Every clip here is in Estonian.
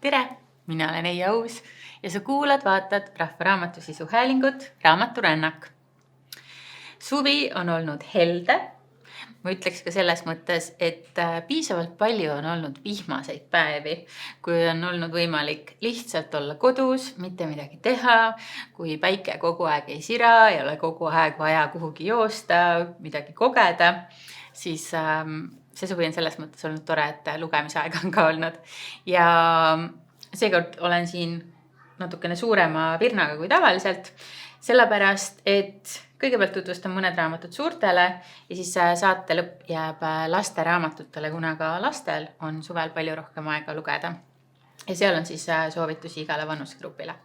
Tere, mina olen Eija Uus ja sa vaatad Rahvaraamatu sisuhäälingut Raamaturännak. Suvi on olnud helde. Ma ütleks ka selles mõttes, et piisavalt palju on olnud vihmaseid päevi, kui on olnud võimalik lihtsalt olla kodus, mitte midagi teha, kui päike kogu aeg ei sira, ei ole kogu aeg vaja kuhugi joosta, midagi kogeda, siis see suvi on selles mõttes olnud tore, et lugemisaeg on ka olnud. Ja seekord olen siin natukene suurema virnaga kui tavaliselt, sellepärast, et kõigepealt tutvustan mõned raamatud suurtele ja siis saate lõpp jääb laste raamatutele, kuna ka lastel on suvel palju rohkem aega lugeda. Ja seal on siis soovitusi igale vanusgrupile.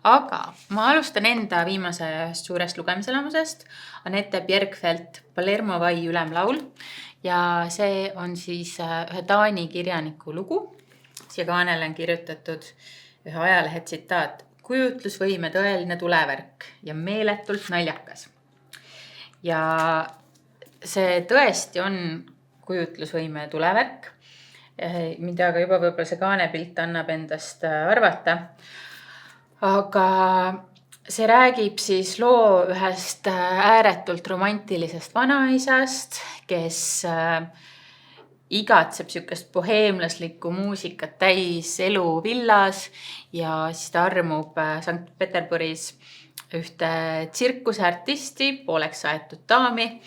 Aga ma alustan enda viimasest suurest lugemiselamusest. Anette Bjergfeldt Palermo vai ülemlaul. Ja see on siis ühe Taani kirjaniku lugu. Siia kaanele on kirjutatud ühe ajalehe tsitaat. Kujutlusvõime tõeline tulevärk ja meeletult naljakas. Ja see tõesti on kujutlusvõime tulevärk, mida ka juba võib-olla see kaanepilt annab endast arvata. Aga see räägib siis loo ühest ääretult romantilisest vanaisast, kes igatseb sükest boheemlaslikku muusikat täis elu villas ja siis ta armub Sankt Peterburis ühte tsirkuseartisti, pooleks aetud daami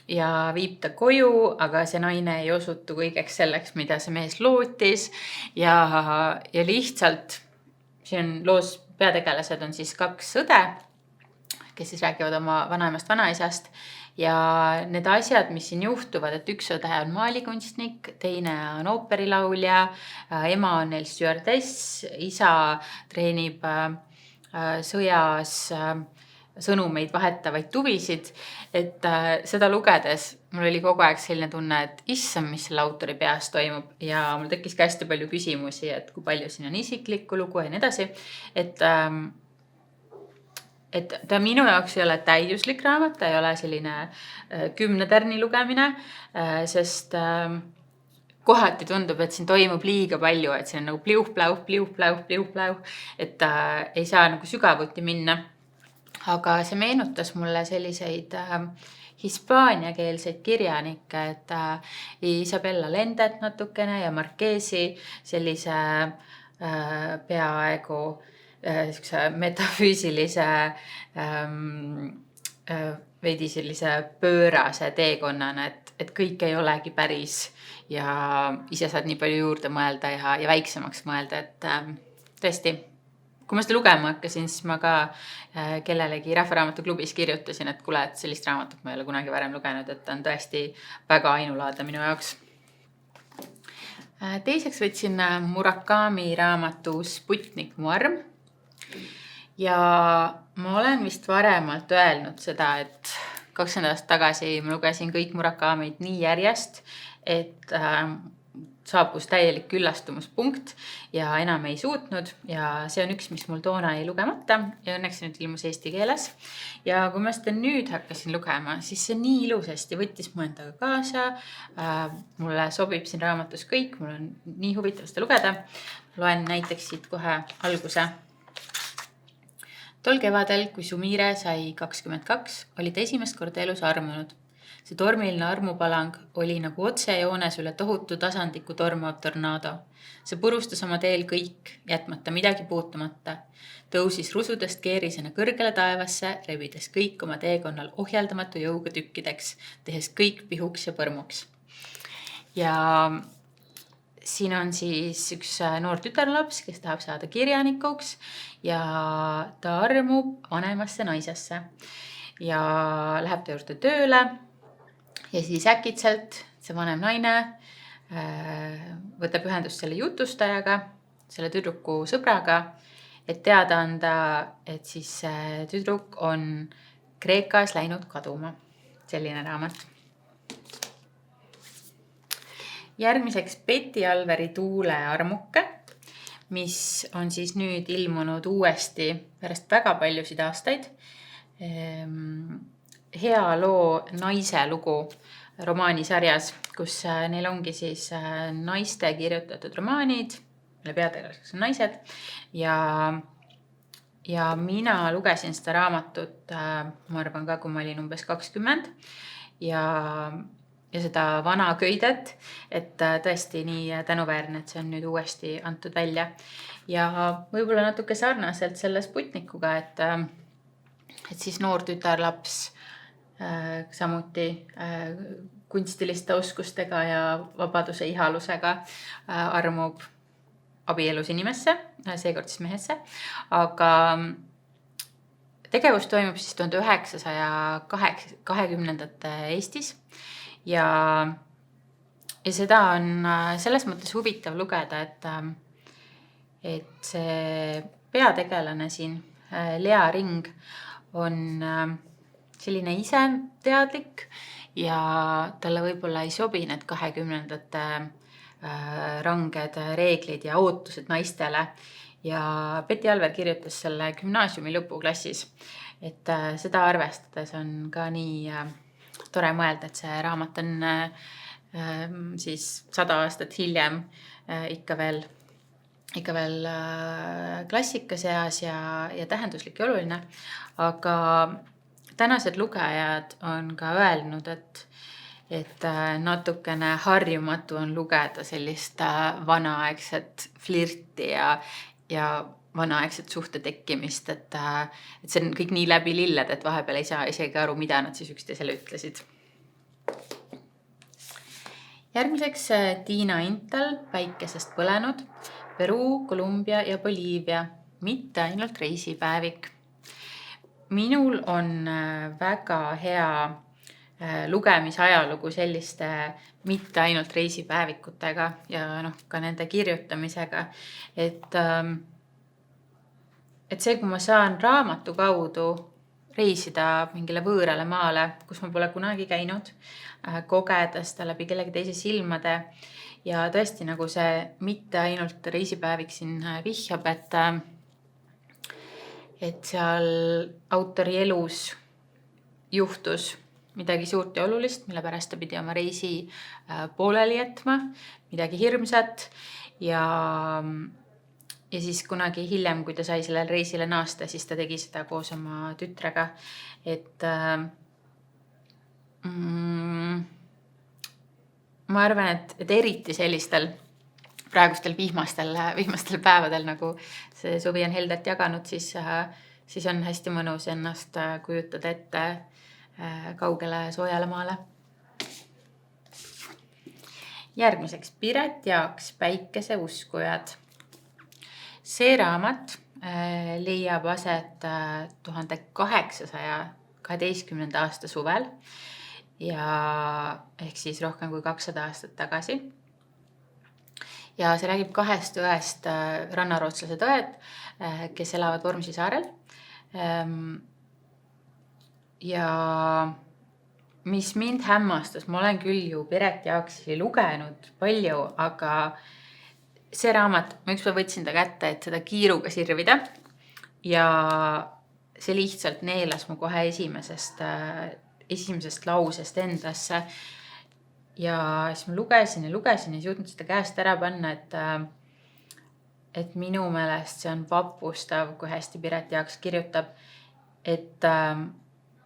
ja viib ta koju, aga see naine ei osutu kõigeks selleks, mida see mees lootis ja lihtsalt siin loos peategelased on siis kaks õde, kes siis räägivad oma vanaemast vanaisast. Ja need asjad, mis siin juhtuvad, et üks õde on maalikunstnik, teine on ooperilaulja, ema on neil stjuardess, isa treenib sõjas sõnumeid vahetavaid tuvisid, et seda lugedes mul oli kogu aeg selline tunne, et issam, mis selle autori peas toimub ja mul tekkis ka hästi palju küsimusi, et kui palju siin on isiklikku lugu ja nii edasi, et ta minu jaoks ei ole täiuslik raamat, ta ei ole selline 10 tärni lugemine, sest kohati tundub, et siin toimub liiga palju, et siin on nagu pliuh-pläuh, et ei saa nagu sügavuti minna. Aga see meenutas mulle selliseid hispaaniakeelseid kirjanikke, et Isabella Lendet natukene ja Marquesi sellise peaaegu metafüüsilise veidi sellise pöörase teekonnana, et kõik ei olegi päris ja ise saad nii palju juurde mõelda ja väiksemaks mõelda, et tõesti, kui ma seda lugema hakkasin, siis ma ka kellelegi Rahvaraamatu klubis kirjutasin, et kuule, et sellist raamatut ma ei ole kunagi varem lugenud, et on tõesti väga ainulaadne minu jaoks. Teiseks võtsin Murakami raamatu Sputnik mu arm. Ja ma olen vist varemalt öelnud seda, et 2 nädalat tagasi ma lugesin kõik Murakamid nii järjest, et saabus täielik küllastumuspunkt ja enam ei suutnud ja see on üks, mis mul toona ei lugemata ja õnneks nüüd ilmus eesti keeles. Ja kui ma seda nüüd hakkasin lugema, siis see nii ilusasti võttis mu endaga kaasa. Mulle sobib siin raamatus kõik, mul on nii huvitav seda lugeda. Loen näiteks siit kohe alguse. Tol kevadel, kui Sumire sai 22, oli ta esimest korda elus armunud. See tormiline armupalang oli nagu otsejoones üle tohutu tasandiku tormav tornaado. See purustas oma teel kõik, jätmata midagi puutumata. Tõusis rusudest keerisena kõrgele taevasse, rebides kõik oma teekonnal ohjeldamatu jõuga tükkideks, tehes kõik pihuks ja põrmuks. Ja siin on siis üks noor tütarlaps, kes tahab saada kirjanikuks ja ta armub vanemasse naisesse ja läheb ta juurde tööle ja siis äkitselt see vanem naine võtab ühendust selle jutustajaga, selle tüdruku sõbraga, et teada anda, et siis tüdruk on Kreekas läinud kaduma. Selline raamat. Järgmiseks Betty Alveri Tuule armuke, mis on siis nüüd ilmunud uuesti pärast väga paljusid aastaid. Hea loo naise lugu romaanisarjas, kus neil ongi siis naiste kirjutatud romaanid mille peategelaseks on naised ja mina lugesin seda raamatut, ma arvan ka, kui ma olin umbes 20 ja seda vana köidet, et tõesti nii tänuväärne, et see on nüüd uuesti antud välja ja võib-olla natuke sarnaselt selle Sputnikuga, et siis noor tütarlaps samuti kunstiliste oskustega ja vabaduse ihalusega armub abielus inimesse, seekord siis mehesse, aga tegevus toimub siis 1920 Eestis ja seda on selles mõttes huvitav lugeda, et see peategelane siin, Lea Ring, on selline iseteadlik ja talle võib-olla ei sobi need 20 ranged reeglid ja ootused naistele. Ja Betty Alver kirjutas selle gümnaasiumi lõpuklassis, et seda arvestades on ka nii tore mõelda, et see raamat on siis 100 aastat hiljem ikka veel klassika seas ja tähenduslik ja oluline. Aga tänased lugejad on ka öelnud, et natukene harjumatu on lugeda sellist vanaaegset flirti ja vanaaegset suhte tekkimist, et see on kõik nii läbi lilled, et vahepeal ei saa isegi aru, mida nad siis üksteisele ütlesid. Järgmiseks Tiina Intal, Päikesest põlenud, Peruu, Kolumbia ja Boliivia, mitte ainult reisipäevik. Minul on väga hea lugemisajalugu selliste mitte ainult reisipäevikutega ja ka nende kirjutamisega, et see, kui ma saan raamatu kaudu reisida mingile võõrale maale, kus ma pole kunagi käinud, kogedes ta läbi kellegi teise silmade ja tõesti nagu see mitte ainult reisipäevik siin vihjab, et seal autori elus juhtus midagi suurt ja olulist, mille pärast ta pidi oma reisi pooleli jätma, midagi hirmsat ja siis kunagi hiljem, kui ta sai sellel reisile naasta, siis ta tegi seda koos oma tütrega, et ma arvan, et eriti sellistel praegustel vihmastel päevadel, nagu see suvi on heldet jaganud, siis on hästi mõnus ennast kujutada ette kaugele soojale maale. Järgmiseks Piret Jaaks, Päikese uskujad. See raamat leiab aset 1812. aasta suvel ja ehk siis rohkem kui 200 aastat tagasi. Ja see räägib 2 õest, rannarootslase õed, kes elavad Vormsi saarel. Ja mis mind hämmastas, ma olen küll ju Piret Jaaksi lugenud palju, aga see raamat, ma ükspäev võtsin ta kätte, et seda kiiruga sirvida ja see lihtsalt neelas mu kohe esimesest lausest endasse. Ja siis ma lugesin ja ei suutnud seda käest ära panna, et minu meelest see on vapustav, kui hästi Piret Jaaks kirjutab, et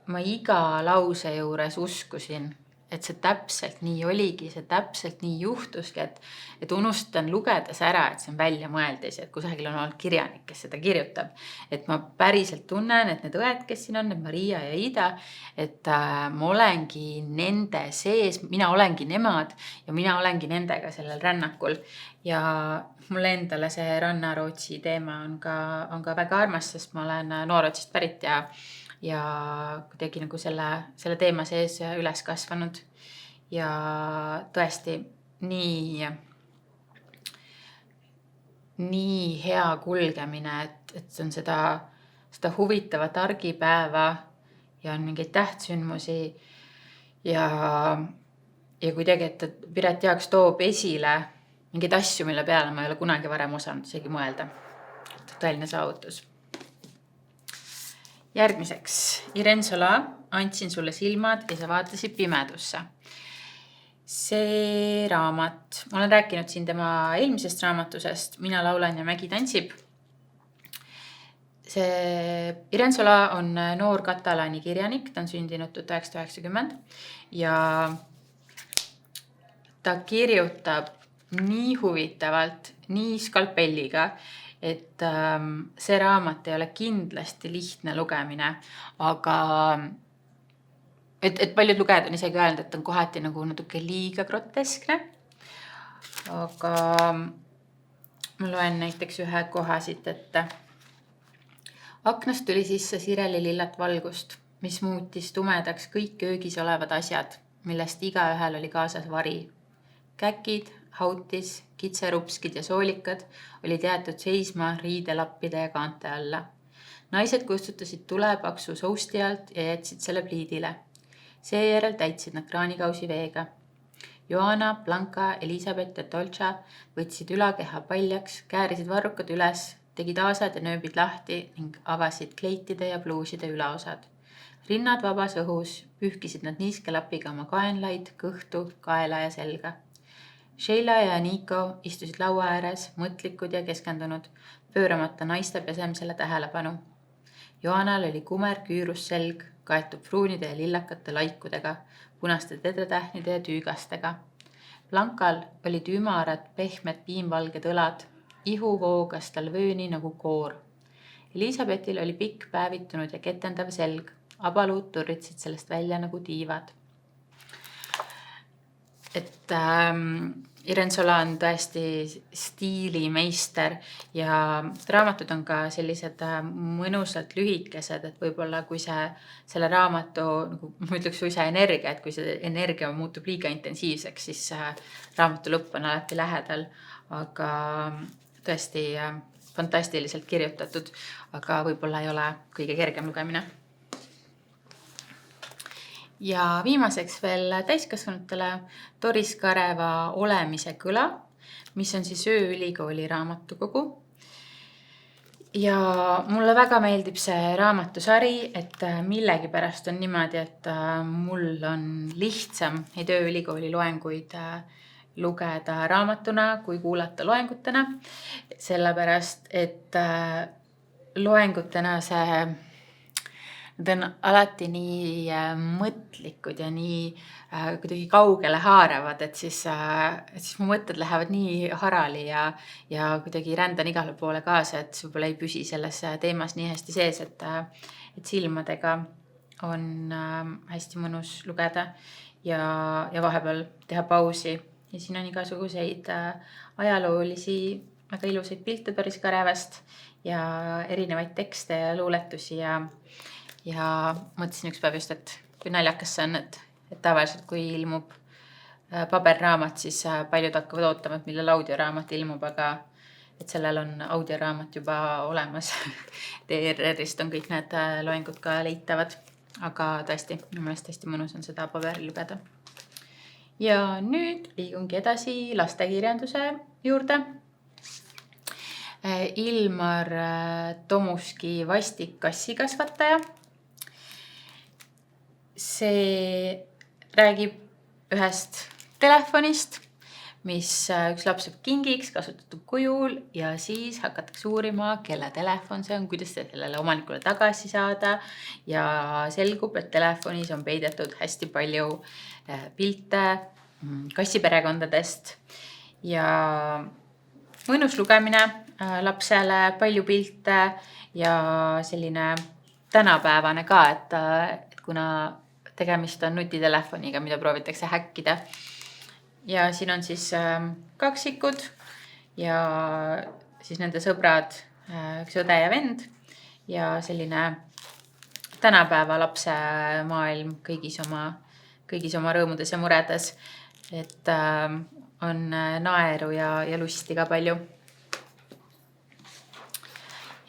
ma iga lause juures uskusin, et see täpselt nii oligi, see täpselt nii juhtuski, et unustan lugedes ära, et see on väljamõeldis, et kusagil on olnud kirjanik, kes seda kirjutab. Et ma päriselt tunnen, et need õed, kes siin on, need Maria ja Ida, et ma olengi nende sees, mina olengi nemad ja mina olengi nendega sellel rännakul. Ja mulle endale see Rannarootsi teema on ka väga armas, sest ma olen Noorootsist pärit ja kuidagi nagu selle teema sees üles kasvanud ja tõesti nii hea kulgemine, et see on seda huvitavat argipäeva ja on mingeid tähtsündmusi ja kuidagi, et Piret Jaaks toob esile mingeid asju, mille peale ma ei ole kunagi varem osanud isegi mõelda. Tõeline saavutus. Järgmiseks, Irene Sola, Andsin sulle silmad ja sa vaatasid pimedusse. See raamat, ma olen rääkinud siin tema eelmisest raamatusest Mina laulan ja Mägi tantsib. See Irensola on noor katalaani kirjanik, ta on sündinud 1990 ja ta kirjutab nii huvitavalt, nii skalpelliga, et see raamat ei ole kindlasti lihtne lugemine, aga et paljud lugejad on isegi öelnud, et on kohati nagu natuke liiga groteskne. Aga ma loen näiteks ühe koha siit ette. Aknast tuli sisse sireli lillat valgust, mis muutis tumedaks kõik köögis olevad asjad, millest igaühel oli kaasas vari. Käkid, hautis, kitserupskid ja soolikad olid jäetud seisma riidelappide ja kaante alla. Naised kustutasid tulepaksu sousti alt ja jätsid selle pliidile. Seejärel täitsid nad kraanikausi veega. Joana, Blanca, Elisabeth ja Dolce võtsid ülakeha paljaks, käärisid varrukad üles, tegid aasad ja nööbid lahti ning avasid kleitide ja pluuside ülaosad. Rinnad vabas õhus, pühkisid nad niiske lapiga oma kaenlaid, kõhtu, kaela ja selga. Sheila ja Nico istusid laua ääres, mõtlikud ja keskendunud, pööramata naiste pesemisele tähelepanu. Joanal oli kumer küürus selg, kaetud pruunide ja lillakate laikudega, punaste tedretähnide ja tüügastega. Blankal oli tüümarad, pehmed piimvalged õlad, ihu voogas tal vööni nagu koor. Elisabethil oli pikk päevitunud ja ketendav selg, abaluud turritsid sellest välja nagu tiivad. Et Irensola on tõesti stiilimeister ja raamatud on ka sellised mõnusalt lühikesed, et võib-olla kui selle raamatu, nagu ma ütleks suisa energia, et kui see energia muutub liiga intensiivseks, siis raamatu lõpp on alati lähedal, aga tõesti fantastiliselt kirjutatud, aga võib-olla ei ole kõige kergem lugemine. Ja viimaseks veel täiskasvanutele Doris Kareva Olemise kõla, mis on siis Ööülikooli raamatukogu. Ja mulle väga meeldib see raamatusari, et millegi pärast on niimoodi, et mul on lihtsam neid Ööülikooli loenguid lugeda raamatuna kui kuulata loengutena, sellepärast et loengutena nad on alati nii mõtlikud ja nii kuidagi kaugele haaravad, et siis mu mõtted lähevad nii harali ja kuidagi rändan igale poole kaasa, et võib-olla ei püsi selles teemas nii hästi sees, et silmadega on hästi mõnus lugeda ja vahepeal teha pausi. Ja siin on igasuguseid ajaloolisi, väga ilusaid pilte Doris Karevast ja erinevaid tekste ja luuletusi ja mõtlesin üks päev just, et kui naljakas see on, et tavaliselt kui ilmub paberraamat, siis paljud hakkavad ootama, et millal audioraamat ilmub, aga et sellel on audioraamat juba olemas. ERR-ist on kõik need loengud ka leitavad, aga tõesti, minu meelest hästi mõnus on seda paberil lugeda. Ja nüüd liigungi edasi lastekirjanduse juurde. Ilmar Tomuski Vastik kassikasvataja. See räägib ühest telefonist, mis üks laps saab kingiks kasutatud kujul ja siis hakatakse uurima, kelle telefon see on, kuidas sellele omanikule tagasi saada ja selgub, et telefonis on peidetud hästi palju pilte kassiperekondadest ja mõnus lugemine lapsele, palju pilte ja selline tänapäevane ka, et kuna tegemist on nutitelefoniga, mida proovitakse häkkida. Ja siin on siis kaksikud ja siis nende sõbrad, üks õde ja vend ja selline tänapäeva lapse maailm kõigis oma rõõmudes ja muredes, et on naeru ja lusti ka palju.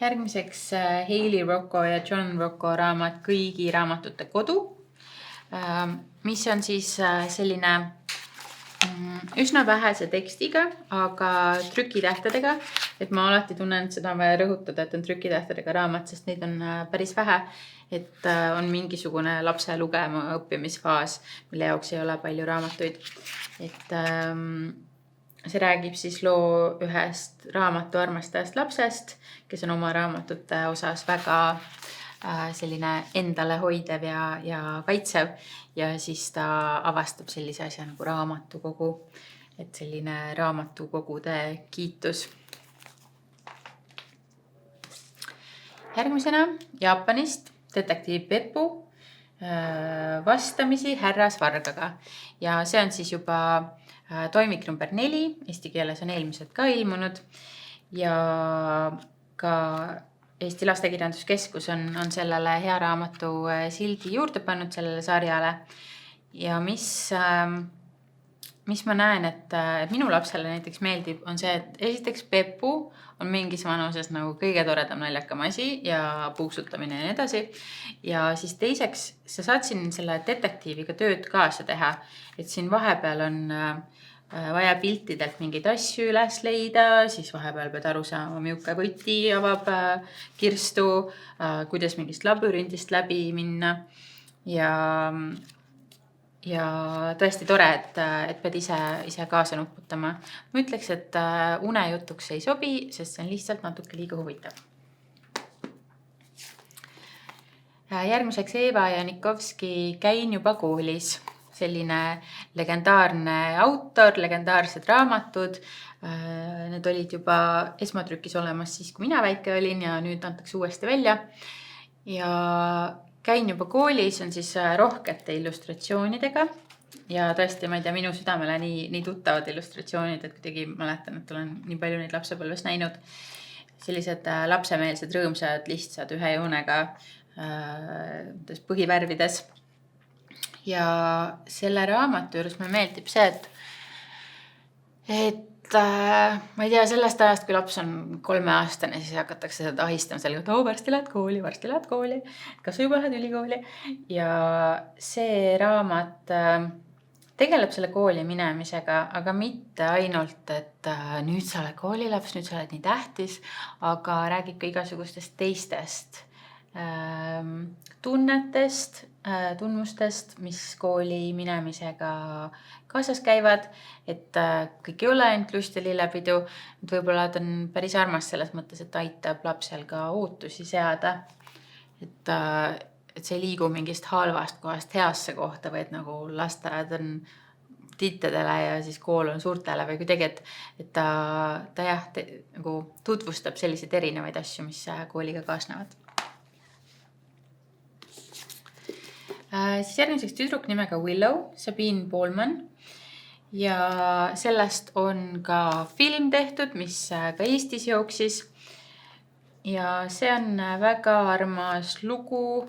Järgmiseks Hayley Rocco ja John Rocco raamat Kõigi raamatute kodu, mis on siis selline üsna vähese tekstiga, aga trükitähtedega et ma alati tunnen, et seda on vaja rõhutada, et on trükitähtedega raamat, sest neid on päris vähe. Et on mingisugune lapse lugema õppimisfaas, mille jaoks ei ole palju raamatuid. Et see räägib siis loo ühest raamatu armastajast lapsest, kes on oma raamatute osas väga selline endale hoidev ja kaitsev. Ja siis ta avastab sellise asja nagu raamatukogu. Et selline raamatukogude kiitus. Järgmisena Jaapanist detektiiv Beppu vastamisi härra Svargaga. Ja see on siis juba toimik number 4. Eesti keeles on eelmised ka ilmunud. Ja ka Eesti Lastekirjanduskeskus on sellele hea raamatu sildi juurde pannud sellele sarjale. Ja mis ma näen, et minu lapsele näiteks meeldib, on see, et esiteks Beppu on mingis vanuses nagu kõige toredam naljakam asi ja puuksutamine ja nii edasi. Ja siis teiseks, sa saad siin selle detektiiviga tööd kaasa teha. Et siin vahepeal on vaja piltidelt mingeid asju üles leida, siis vahepeal pead aru saama, milline võti avab kirstu, kuidas mingist labürindist läbi minna. Ja tõesti tore, et pead ise kaasa nuputama. Ma ütleks, et unejutuks ei sobi, sest see on lihtsalt natuke liiga huvitav. Järgmiseks Eva Janikovski Käin juba koolis. Selline legendaarne autor, legendaarsed raamatud. Need olid juba esmatrükis olemas siis, kui mina väike olin ja nüüd antakse uuesti välja. Ja Käin juba koolis on siis rohkete illustratsioonidega. Ja tõesti, ma ei tea, minu südamele nii tuttavad illustratsioonid, et kuidagi mäletan, et olen nii palju neid lapsepõlves näinud. Sellised lapsemeelsed, rõõmsad, lihtsad, ühe joonega põhivärvides. Ja selle raamatu juures mulle meeldib see, et ma ei tea, sellest ajast, kui laps on 3-aastane, siis hakatakse seda ahistama sellega, et varsti lähed kooli. Kas sa juba lähed ülikooli? Ja see raamat tegeleb selle kooli minemisega, aga mitte ainult, et nüüd sa oled koolilaps, nüüd sa oled nii tähtis, aga räägib ka igasugustest teistest tunnetest, tundmustest, mis kooli minemisega kaasas käivad, et kõik ei ole ainult lust ja lillepidu, et võib-olla ta on päris armas selles mõttes, et aitab lapsel ka ootusi seada, et see ei liigu mingist halvast kohast heasse kohta, või et nagu lasteaed on tiitadele ja siis kool on suurtele või kuidagi, et ta jah, nagu tutvustab selliseid erinevaid asju, mis kooliga kaasnevad. Siis järgmiseks tüdruk nimega Willow, Sabine Bollmann. Ja sellest on ka film tehtud, mis ka Eestis jooksis. Ja see on väga armas lugu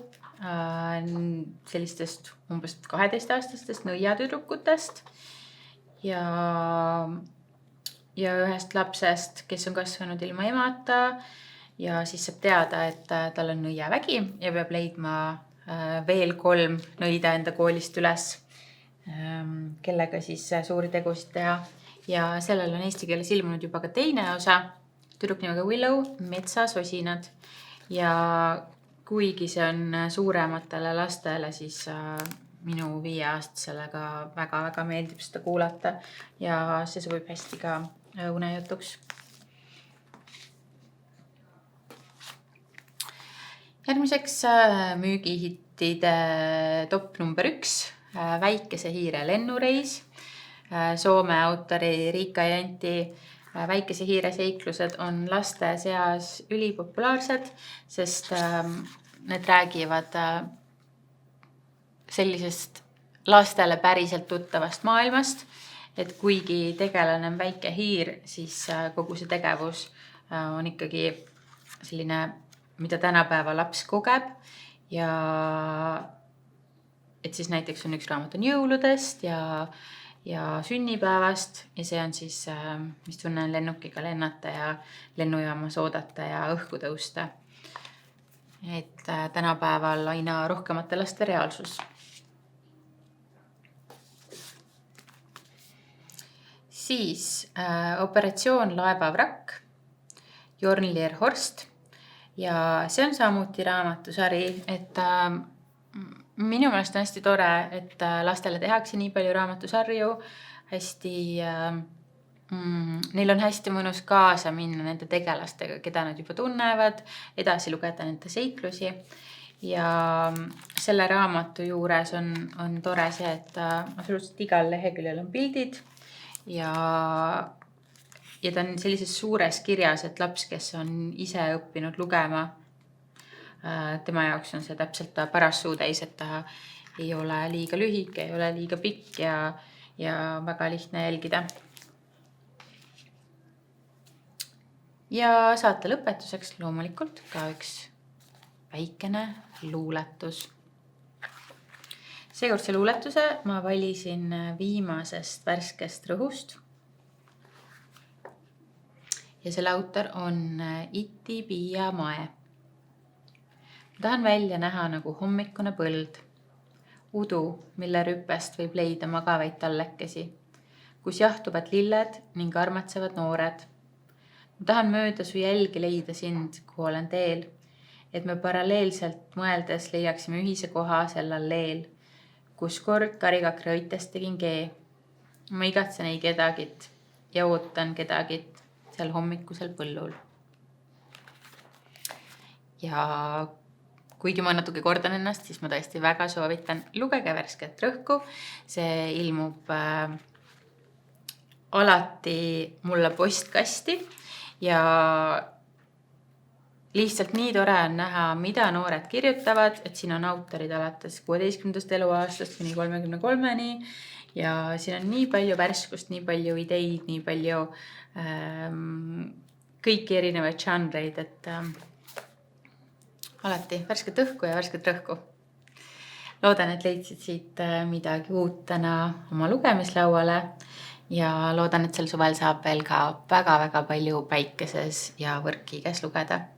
sellistest umbes 12-aastastest nõiatüdrukutest. Ja ühest lapsest, kes on kasvanud ilma emata. Ja siis saab teada, et tal on nõiavägi ja peab leidma veel 3 nõida enda koolist üles, kellega siis suuri tegusid teha. Ja sellel on eesti keeles ilmunud juba ka teine osa, tüdruk nimega Willow, Metsasosinad. Ja kuigi see on suurematele lastele, siis minu 5-aastasele ka väga-väga meeldib seda kuulata ja see sobib hästi ka unejutuks. Järgmiseks müügihittide top number 1, Väikese hiire lennureis. Soome autori Riikka Janti Väikese hiire seiklused on laste seas ülipopulaarsed, sest need räägivad sellisest lastele päriselt tuttavast maailmast, et kuigi tegelane on väike hiir, siis kogu see tegevus on ikkagi selline, mida tänapäeva laps kogeb ja et siis näiteks on üks raamat on jõuludest ja sünnipäevast ja see on siis, mis tunne on lennukiga lennata ja lennujaamas oodata ja õhku tõusta. Et tänapäeval aina rohkemate laste reaalsus. Siis Operatsioon laevavrakk. Jornlier Horst ja see on samuti raamatusari, et minu meelest on hästi tore, et lastele tehakse nii palju raamatusarju, hästi, neil on hästi mõnus kaasa minna nende tegelastega, keda nad juba tunnevad, edasi lugeda nende seiklusi. Ja selle raamatu juures on tore see, et absoluutselt igal leheküljel on pildid ja ta on sellises suures kirjas, et laps, kes on ise õppinud lugema, tema jaoks on see täpselt paras suutäis, et ta ei ole liiga lühike, ei ole liiga pikk ja väga lihtne jälgida. Ja saate lõpetuseks loomulikult ka üks väikene luuletus. Seekordse luuletuse ma valisin viimasest värskest rõhust. Ja selle autor on Iti-Pia Mae. Ma tahan välja näha nagu hommikune põld. Udu, mille rüpest võib leida magavaid tallekesi, kus jahtuvad lilled ning armatsevad noored. Ma tahan mööda su jälgi leida sind, kuhu olen teel, et me paralleelselt mõeldes leiaksime ühise koha sel alleel, kus kord karikakra õitest tegin gee. Ma igatsen ei kedagit ja ootan kedagit seal hommikusel põllul. Ja kuigi ma natuke kordan ennast, siis ma tõesti väga soovitan lugege värsket rõhku. See ilmub alati mulle postkasti ja lihtsalt nii tore on näha, mida noored kirjutavad, et siin on autorid alates 16. eluaastast kuni 33-ni ja siin on nii palju värskust, nii palju ideid, nii palju kõiki erinevaid žanreid, et alati värsket õhku ja värsket rõhku. Loodan, et leidsid siit midagi uut täna oma lugemislauale ja loodan, et sel suvel saab veel ka väga-väga palju päikeses ja võrkkiiges lugeda.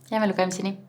Jääme lugemiseni!